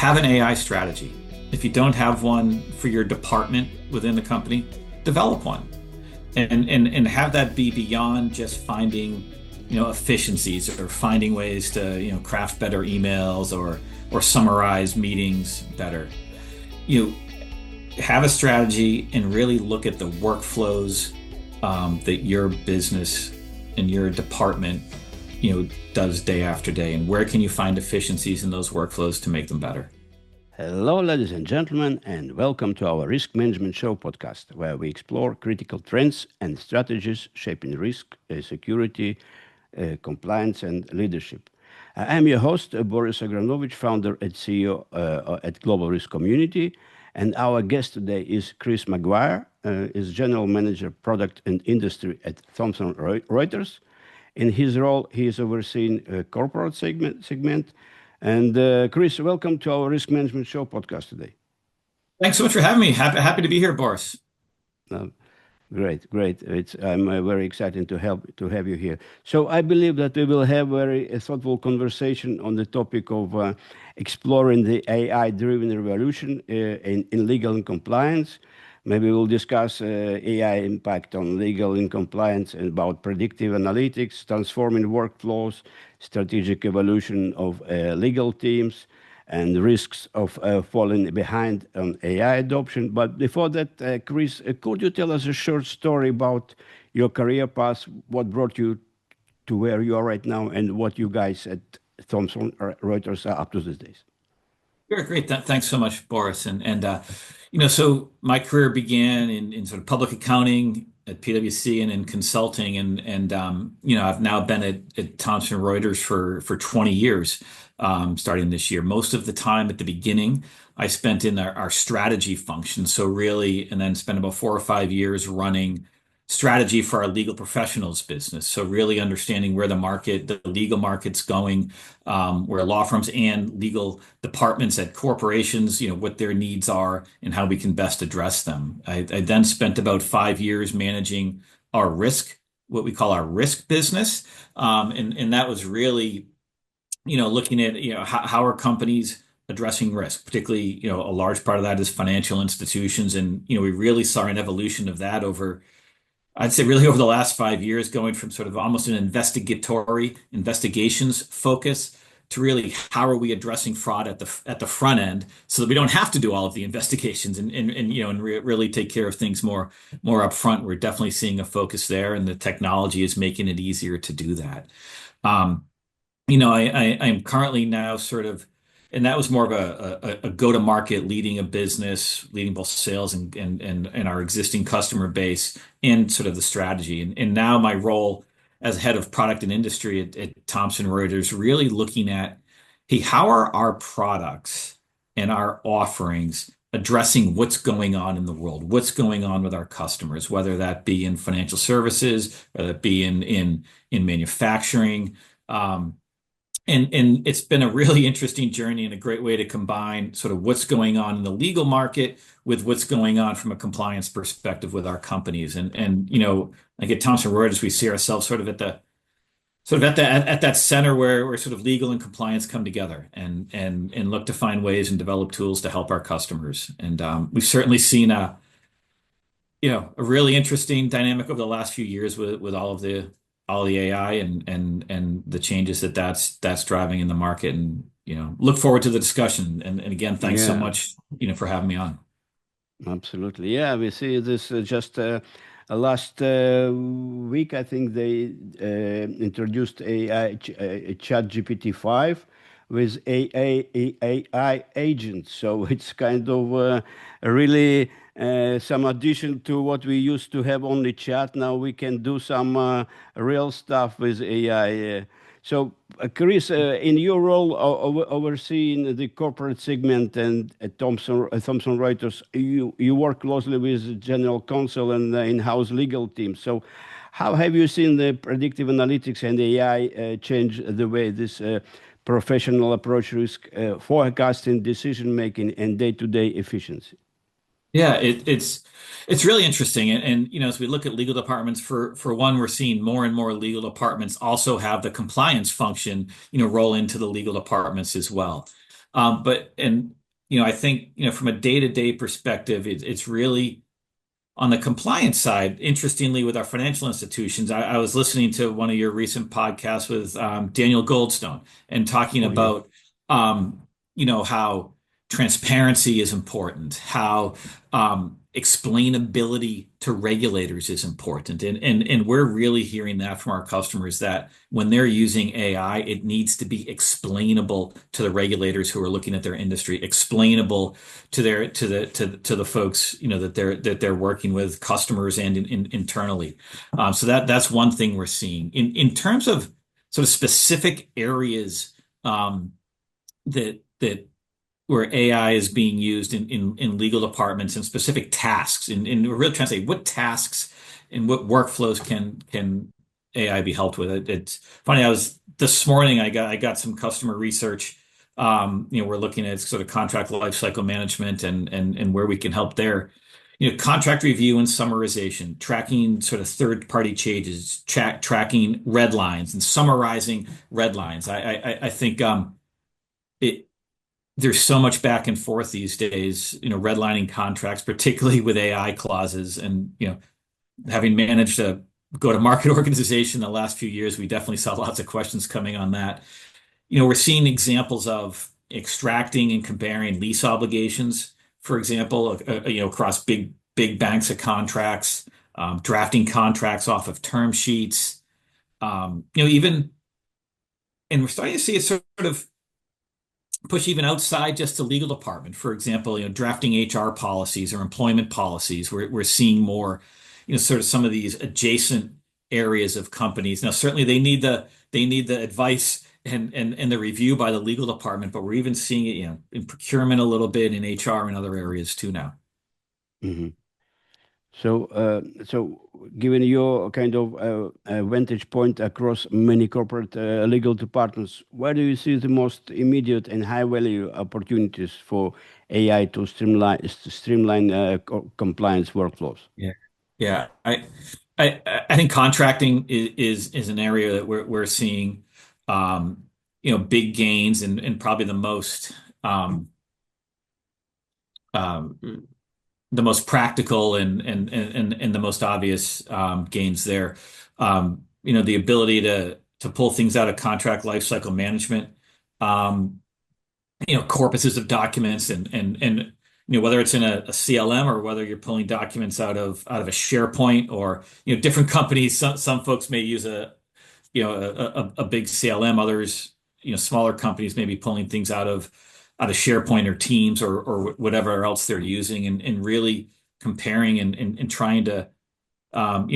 have an AI strategy. If you don't have one for your department within the company, develop one and have that be beyond just finding, efficiencies or finding ways to, craft better emails or summarize meetings better. You have a strategy and really look at the workflows that your business and your department, does day after day, and where can you find efficiencies in those workflows to make them better? Hello, ladies and gentlemen, and welcome to our Risk Management Show podcast, where we explore critical trends and strategies shaping risk, security, compliance, and leadership. I'm your host, Boris Agranovich, founder and CEO at Global Risk Community, and our guest today is Chris Maguire, is General Manager, Product and Industry at Thomson Reuters. In his role, he is overseeing a corporate segment. And Chris, welcome to our Risk Management Show podcast today. Thanks so much for having me. Happy to be here, Boris. Great. I'm very excited to have you here. So I believe that we will have a very thoughtful conversation on the topic of exploring the AI-driven revolution in legal and compliance. Maybe we'll discuss AI impact on legal and compliance and about predictive analytics, transforming workflows, strategic evolution of legal teams, and risks of falling behind on AI adoption. But before that, Chris, could you tell us a short story about your career path, what brought you to where you are right now, and what you guys at Thomson Reuters are up to these days? Sure, great. Thanks so much, Boris. So my career began in sort of public accounting at PwC and in consulting, I've now been at Thomson Reuters for 20 years, starting this year. Most of the time at the beginning, I spent in our strategy function. So really, and then spent about 4 or 5 years running strategy for our legal professionals business. So really understanding where the legal market's going, where law firms and legal departments at corporations, what their needs are and how we can best address them. I then spent about 5 years managing our risk, what we call our risk business. And that was really, looking at, how are companies addressing risk, particularly, a large part of that is financial institutions. And, we really saw an evolution of that I'd say really over the last 5 years, going from sort of almost an investigations focus to really how are we addressing fraud at the front end so that we don't have to do all of the investigations and really take care of things more up front. We're definitely seeing a focus there, and the technology is making it easier to do that. I'm currently now and that was more of a go-to-market, leading a business, leading both sales and our existing customer base and sort of the strategy. And now my role as head of product and industry at Thomson Reuters, really looking at, hey, how are our products and our offerings addressing what's going on in the world, what's going on with our customers, whether that be in financial services, whether it be in manufacturing. And it's been a really interesting journey and a great way to combine sort of what's going on in the legal market with what's going on from a compliance perspective with our companies. Like at Thomson Reuters, we see ourselves sort of at that center where sort of legal and compliance come together and look to find ways and develop tools to help our customers. And we've certainly seen a really interesting dynamic over the last few years with all the AI and the changes that's driving in the market, and look forward to the discussion. And again, thanks so much for having me on. Absolutely, yeah. We see this just last week. I think they introduced AI ChatGPT-5 with AI agents. So it's kind of really some addition to what we used to have only chat. Now we can do some real stuff with AI. So, Chris, in your role overseeing the corporate segment and at Thomson Reuters, you work closely with general counsel and the in-house legal team. So how have you seen the predictive analytics and AI change the way this professional approach risk forecasting, decision-making, and day-to-day efficiency? Yeah, it's really interesting, and as we look at legal departments, for one, we're seeing more and more legal departments also have the compliance function, roll into the legal departments as well. But and I think from a day-to-day perspective, it's really on the compliance side. Interestingly, with our financial institutions, I was listening to one of your recent podcasts with Daniel Goldstone and talking Oh, yeah. about how transparency is important, how explainability to regulators is important. And we're really hearing that from our customers that when they're using AI, it needs to be explainable to the regulators who are looking at their industry, explainable to the folks that they're working with, customers and internally. So that's one thing we're seeing in terms of sort of specific areas that where AI is being used in legal departments and specific tasks. And we're really trying to say what tasks and what workflows can AI be helped with. It's funny. I was this morning. I got some customer research. We're looking at sort of contract lifecycle management and where we can help there. Contract review and summarization, tracking sort of third-party changes, tracking red lines and summarizing red lines. I think it there's so much back and forth these days, redlining contracts, particularly with AI clauses. And, having managed a go-to-market organization the last few years, we definitely saw lots of questions coming on that. We're seeing examples of extracting and comparing lease obligations, for example, across big banks of contracts, drafting contracts off of term sheets, even, and we're starting to see it sort of push even outside just the legal department. For example, drafting HR policies or employment policies. We're seeing more, sort of some of these adjacent areas of companies. Now, certainly they need the advice and the review by the legal department, but we're even seeing it, in procurement a little bit, in HR and other areas too now. Mhm. So, given your kind of vantage point across many corporate legal departments, where do you see the most immediate and high value opportunities for AI to streamline compliance workflows? Yeah. Yeah. I think contracting is an area that we're seeing big gains and probably um, um, the most practical and the most obvious gains there. The ability to pull things out of contract lifecycle management, um, corpuses of documents and whether it's in a CLM or whether you're pulling documents out of a SharePoint or different companies. Some folks may use a big CLM. Others, smaller companies may be pulling things out of SharePoint or Teams or whatever else they're using and really comparing and trying to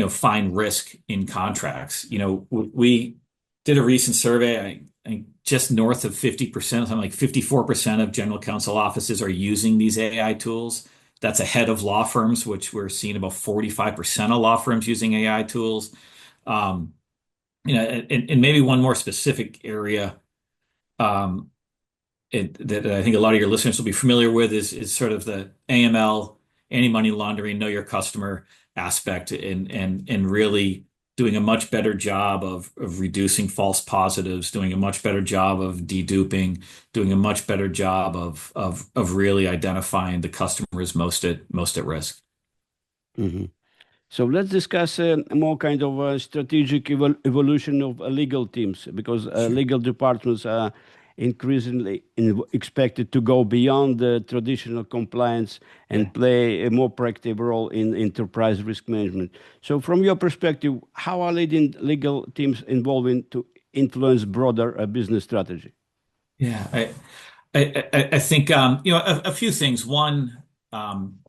find risk in contracts. We did a recent survey. I think just north of 50%, something like 54% of general counsel offices are using these AI tools. That's ahead of law firms, which we're seeing about 45% of law firms using AI tools. Um, and maybe one more specific area um, that I think a lot of your listeners will be familiar with is sort of the AML, anti-money laundering, know your customer aspect, and really doing a much better job of reducing false positives, doing a much better job of deduping, doing a much better job of really identifying the customers most at risk. Mhm. So let's discuss a more kind of strategic evolution of legal teams because Sure. legal departments are increasingly expected to go beyond the traditional compliance Yeah. and play a more proactive role in enterprise risk management. So, from your perspective, how are leading legal teams involving to influence broader business strategy? Yeah. I think a few things. One, um,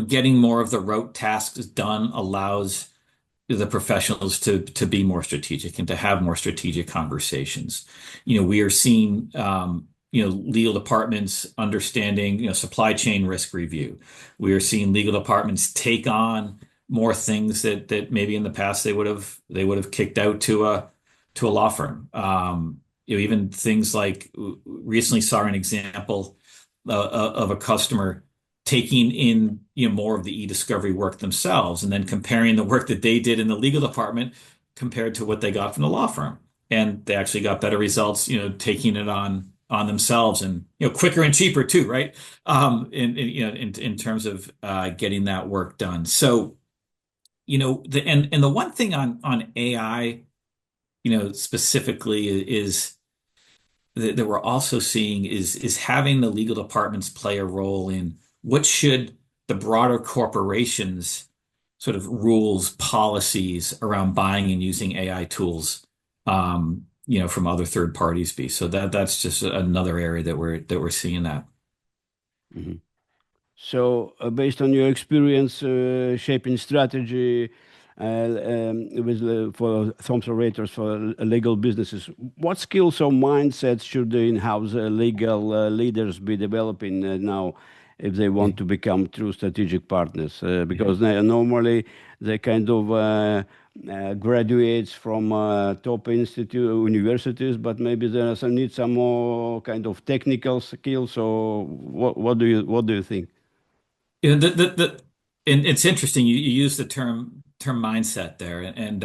getting more of the rote tasks done allows the professionals to be more strategic and to have more strategic conversations. We are seeing legal departments understanding supply chain risk review. We are seeing legal departments take on more things that maybe in the past they would have kicked out to a law firm. Even things like recently saw an example of a customer taking in more of the e-discovery work themselves and then comparing the work that they did in the legal department compared to what they got from the law firm. And they actually got better results, taking it on on themselves, and quicker and cheaper too, right? In terms of getting that work done. So the one thing on AI, specifically is that we're also seeing is having the legal departments play a role in what should the broader corporations sort of rules, policies around buying and using AI tools, from other third parties be. So that's just another area that we're seeing that. Mhm. So, based on your experience shaping strategy for Thomson Reuters for legal businesses, what skills or mindsets should the in-house legal leaders be developing now if they Yeah. want to become true strategic partners? Yeah. Because normally they kind of graduates from top universities, but maybe there are need some more kind of technical skills. Or what do you think? And it's interesting. You use the term mindset there, and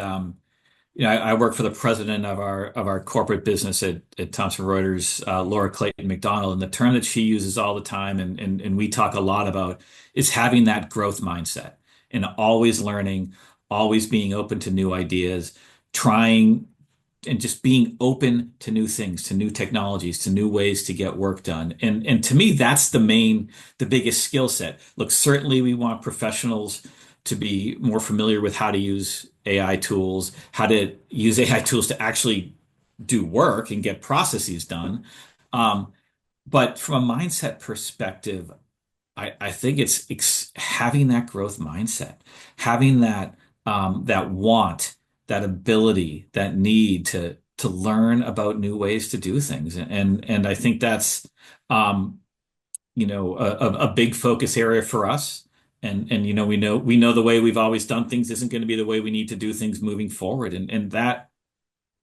I work for the president of our corporate business at Thomson Reuters, Laura Clayton McDonald, and the term that she uses all the time, and we talk a lot about, is having that growth mindset and always learning, always being open to new ideas, trying and just being open to new things, to new technologies, to new ways to get work done. And to me, that's the biggest skill set. Look, certainly we want professionals to be more familiar with how to use AI tools, how to use AI tools to actually do work and get processes done. Um, but from a mindset perspective, I think it's having that growth mindset, having that want, that ability, that need to learn about new ways to do things, and I think that's um, a big focus area for us. And we know the way we've always done things isn't going to be the way we need to do things moving forward, and that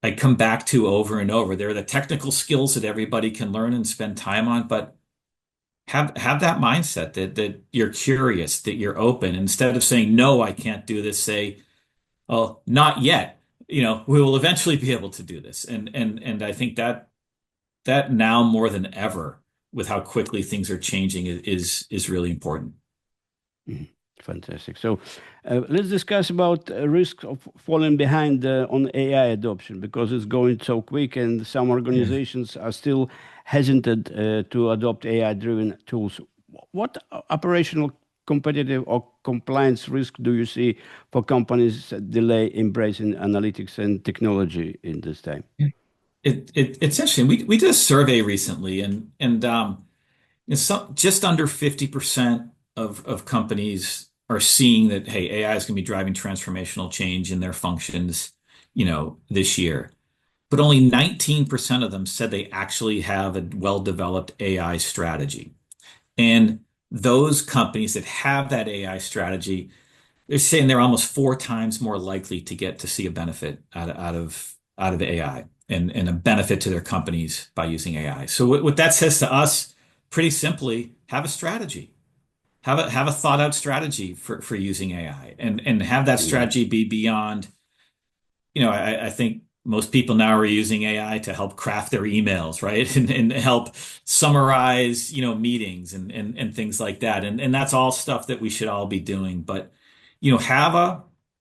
I come back to over and over. There are the technical skills that everybody can learn and spend time on, but have that mindset that you're curious, that you're open. Instead of saying, no, I can't do this, say, oh, not yet. We will eventually be able to do this. And I think that now more than ever, with how quickly things are changing, is really important. Mhm. Fantastic. So let's discuss about risk of falling behind on AI adoption because it's going so quick and some Yeah. organizations are still hesitant to adopt AI-driven tools. What operational, competitive, or compliance risk do you see for companies that delay embracing analytics and technology in this time? Yeah. It's interesting. We did a survey recently, and just under 50% of companies are seeing that, hey, AI is going to be driving transformational change in their functions, this year. But only 19% of them said they actually have a well-developed AI strategy. And those companies that have that AI strategy, they're saying they're almost four times more likely to get to see a benefit out of AI, and a benefit to their companies by using AI. So what that says to us, pretty simply, have a strategy. Have a thought out strategy for using AI, and have that Mhm. strategy be beyond, I think most people now are using AI to help craft their emails, right? And help summarize, meetings and things like that. And that's all stuff that we should all be doing. But,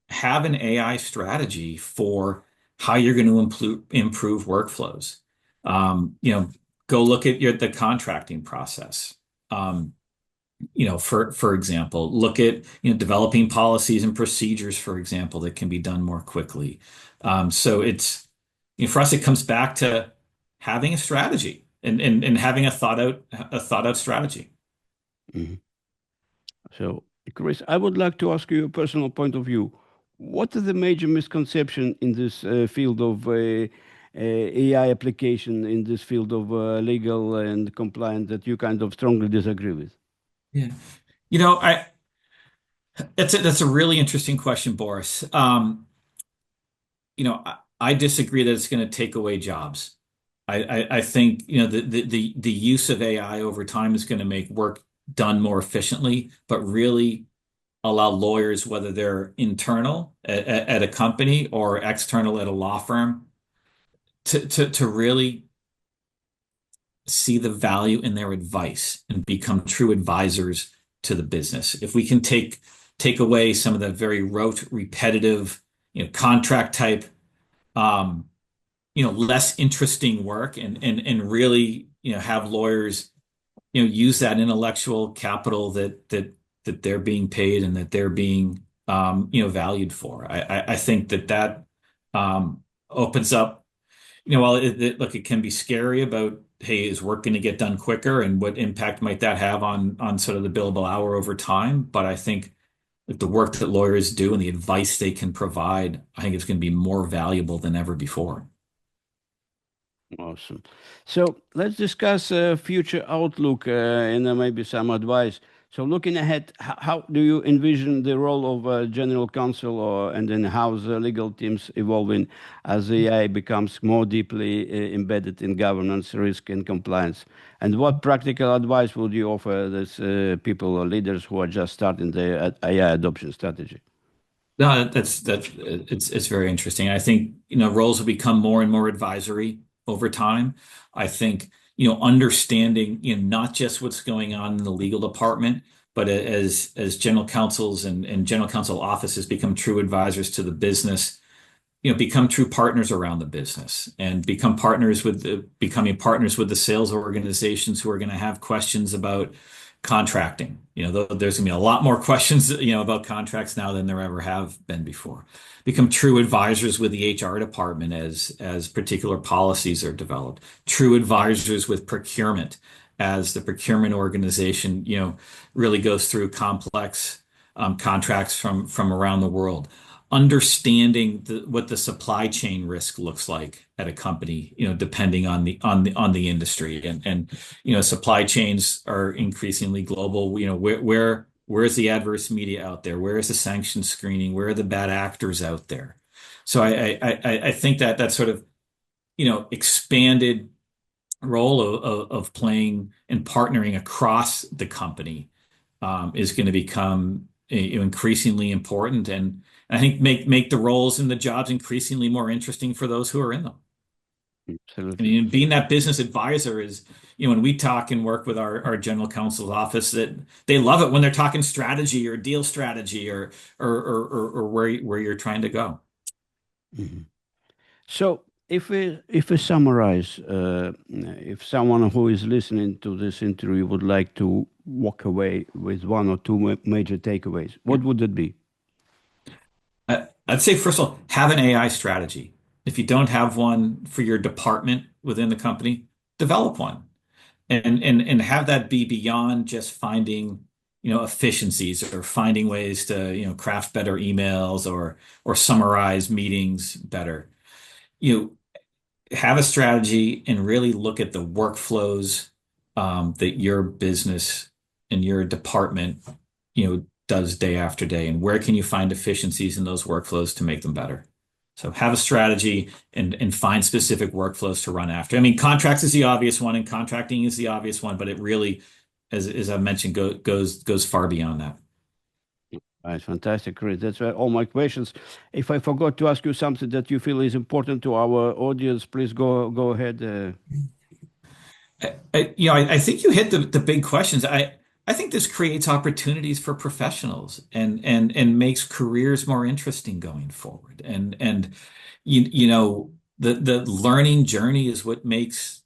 have an AI strategy for how you're going to improve workflows. Um, you know, Go look at the contracting process. Um, for example, look at, developing policies and procedures, for example, that can be done more quickly. So for us, it comes back to having a strategy, and having a thought out strategy. Mhm. So, Chris, I would like to ask you a personal point of view. What is the major misconception in this field of AI application, in this field of legal and compliance that you kind of strongly disagree with? Yeah. That's a really interesting question, Boris. I disagree that it's going to take away jobs. I think the use of AI over time is going to make work done more efficiently, but really allow lawyers, whether they're internal at a company or external at a law firm, to really see the value in their advice and become true advisors to the business. If we can take away some of the very rote, repetitive, contract type, um, less interesting work, and really, have lawyers, use that intellectual capital that they're being paid and that they're being, valued for. I think that opens up, while look, it can be scary about, hey, is work going to get done quicker, and what impact might that have on sort of the billable hour over time? But I think like the work that lawyers do and the advice they can provide, I think it's going to be more valuable than ever before. Awesome. So let's discuss future outlook and maybe some advice. So looking ahead, how do you envision the role of general counsel, and then how's the legal teams evolving as AI becomes more deeply embedded in governance, risk, and compliance? And what practical advice would you offer these people or leaders who are just starting their AI adoption strategy? No, it's very interesting. I think, roles will become more and more advisory over time. I think, understanding, not just what's going on in the legal department, but as general counsels and general counsel offices become true advisors to the business, become true partners around the business and becoming partners with the sales organizations who are going to have questions about contracting. There's going to be a lot more questions, about contracts now than there ever have been before. Become true advisors with the HR department as particular policies are developed. True advisors with procurement as the procurement organization, really goes through complex contracts from around the world. Understanding what the supply chain risk looks like at a company, depending on the industry, and supply chains are increasingly global. Where's the adverse media out there? Where is the sanction screening? Where are the bad actors out there? So I think that sort of, expanded role of playing and partnering across the company, is going to become increasingly important, and I think make the roles and the jobs increasingly more interesting for those who are in them. I Absolutely. mean, being that business advisor is, when we talk and work with our general counsel's office, that they love it when they're talking strategy or deal strategy or where you're trying to go. Mhm. So, if we summarize, if someone who is listening to this interview would like to walk away with one or two major takeaways, what would it be? I'd say, first of all, have an AI strategy. If you don't have one for your department within the company, develop one, and have that be beyond just finding, efficiencies or finding ways to, craft better emails or summarize meetings better. You have a strategy and really look at the workflows, that your business and your department, does day after day, and where can you find efficiencies in those workflows to make them better. So have a strategy and find specific workflows to run after. I mean, contracts is the obvious one, and contracting is the obvious one, but it really, as I mentioned, goes far beyond that. Right, fantastic, Chris. That's all my questions. If I forgot to ask you something that you feel is important to our audience, please go ahead. I think you hit the big questions. I think this creates opportunities for professionals and makes careers more interesting going forward. And the learning journey is what makes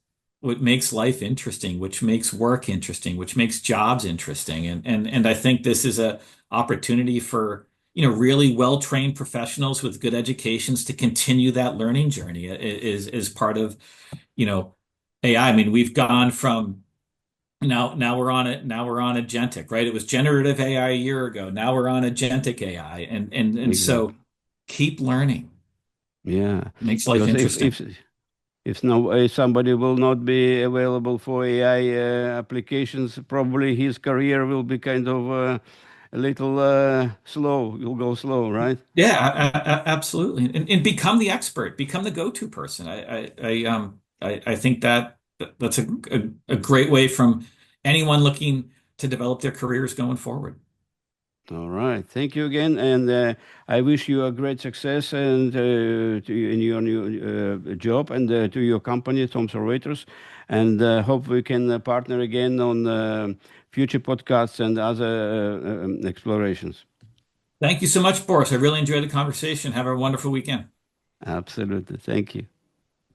life interesting, which makes work interesting, which makes jobs interesting. And I think this is a opportunity for, really well-trained professionals with good educations to continue that learning journey is part of, you know, AI. I mean, we've gone from now we're on agentic, right? It was generative AI a year ago. Now we're on agentic AI. And so Exactly. keep learning. Yeah, Makes life because interesting. if somebody will not be available for AI applications, probably his career will be kind of a little slow. You'll go slow, right? Yeah, absolutely. And become the expert, become the go-to person. I think that's a great way from anyone looking to develop their careers going forward. All right. Thank you again, and I wish you a great success and in your new job and to your company, Thomson Reuters. and hope we can partner again on future podcasts and other explorations. Thank you so much, Boris. I really enjoyed the conversation. Have a wonderful weekend. Absolutely. Thank you.